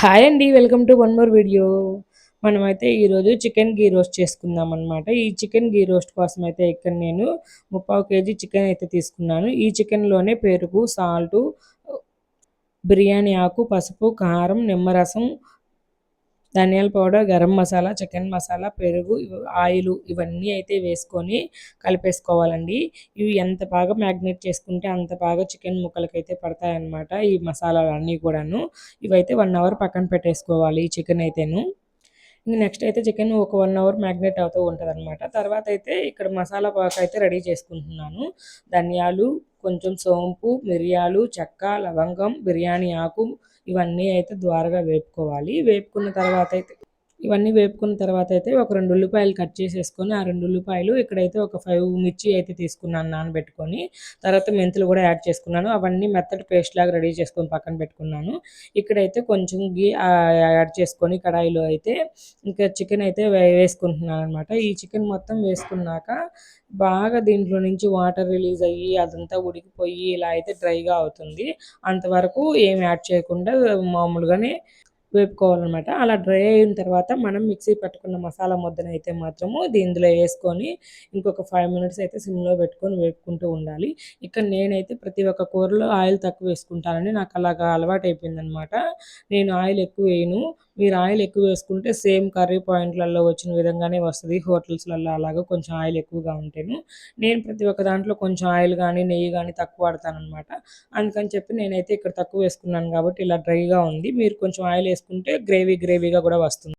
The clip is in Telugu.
హాయ్ అండి. Welcome to one more video. మనమైతే ఈరోజు చికెన్ గీ రోస్ట్ చేసుకుందాం అనమాట. ఈ చికెన్ గీ రోస్ట్ కోసం అయితే ఇక్కడ నేను 3/4 కేజీ చికెన్ అయితే తీసుకున్నాను. ఈ చికెన్‌లోనే పెరుగు, సాల్టు, బిర్యానీ ఆకు, పసుపు, కారం, నిమ్మరసం, ధనియాల పౌడర్, గరం మసాలా, చికెన్ మసాలా, పెరుగు, ఆయిలు ఇవన్నీ అయితే వేసుకొని కలిపేసుకోవాలండి. ఇవి ఎంత బాగా మ్యాగ్నేట్ చేసుకుంటే అంత బాగా చికెన్ ముక్కలకైతే పడతాయన్నమాట ఈ మసాలాలన్నీ కూడాను. ఇవైతే 1 అవర్ పక్కన పెట్టేసుకోవాలి ఈ చికెన్ అయితేను. నెక్స్ట్ అయితే చికెన్ ఒక 1 అవర్ మ్యాగ్నేట్ అవుతూ ఉంటదనమాట. తర్వాత అయితే ఇక్కడ మసాలా పాకైతే రెడీ చేసుకుంటున్నాను. ధనియాలు, కొంచెం సోంపు, మిరియాలు, చెక్క, లవంగం, బిర్యానీ ఆకు ఇవన్నీ అయితే ద్వారగా వేపుకోవాలి. ఇవన్నీ వేపుకున్న తర్వాత అయితే ఒక 2 ఉల్లిపాయలు కట్ చేసేసుకొని, ఆ 2 ఉల్లిపాయలు ఇక్కడైతే ఒక 5 మిర్చి అయితే తీసుకున్నాను నానబెట్టుకొని. తర్వాత మెంతులు కూడా యాడ్ చేసుకున్నాను. అవన్నీ మెత్తటి పేస్ట్ లాగా రెడీ చేసుకొని పక్కన పెట్టుకున్నాను. ఇక్కడైతే కొంచెం యాడ్ చేసుకొని కడాయిలో అయితే ఇంకా చికెన్ అయితే వేసుకుంటున్నాను అనమాట. ఈ చికెన్ మొత్తం వేసుకున్నాక బాగా దీంట్లో నుంచి వాటర్ రిలీజ్ అయ్యి అదంతా ఉడికిపోయి ఇలా అయితే డ్రైగా అవుతుంది. అంతవరకు ఏం యాడ్ చేయకుండా మామూలుగానే వేపుకోవాలనమాట. అలా డ్రై అయిన తర్వాత మనం మిక్సీ పట్టుకున్న మసాలా ముద్దనైతే మాత్రము ఇందులో వేసుకొని ఇంకొక 5 మినిట్స్ అయితే సిమ్‌లో పెట్టుకొని వేపుకుంటూ ఉండాలి. ఇక్కడ నేనైతే ప్రతి ఒక్క కూరలో ఆయిల్ తక్కువ వేసుకుంటానండి. నాకు అలాగా అలవాటయిపోయిందనమాట. నేను ఆయిల్ ఎక్కువ వేయను. మీరు ఆయిల్ ఎక్కువ వేసుకుంటే సేమ్ కర్రీ పాయింట్‌లలో వచ్చిన విధంగానే వస్తది. హోటల్స్‌లలో అలాగా కొంచెం ఆయిల్ ఎక్కువగా ఉంటేను. నేను ప్రతి ఒక్క దాంట్లో కొంచెం ఆయిల్ గానీ, నెయ్యి గానీ తక్కువ వాడతాననమాట. అందుకని చెప్పి నేనైతే ఇక్కడ తక్కువ వేసుకున్నాను కాబట్టి ఇలా డ్రైగా ఉంది. మీరు కొంచెం ఆయిల్ వేసుకుంటే గ్రేవీగా కూడా వస్తుంది.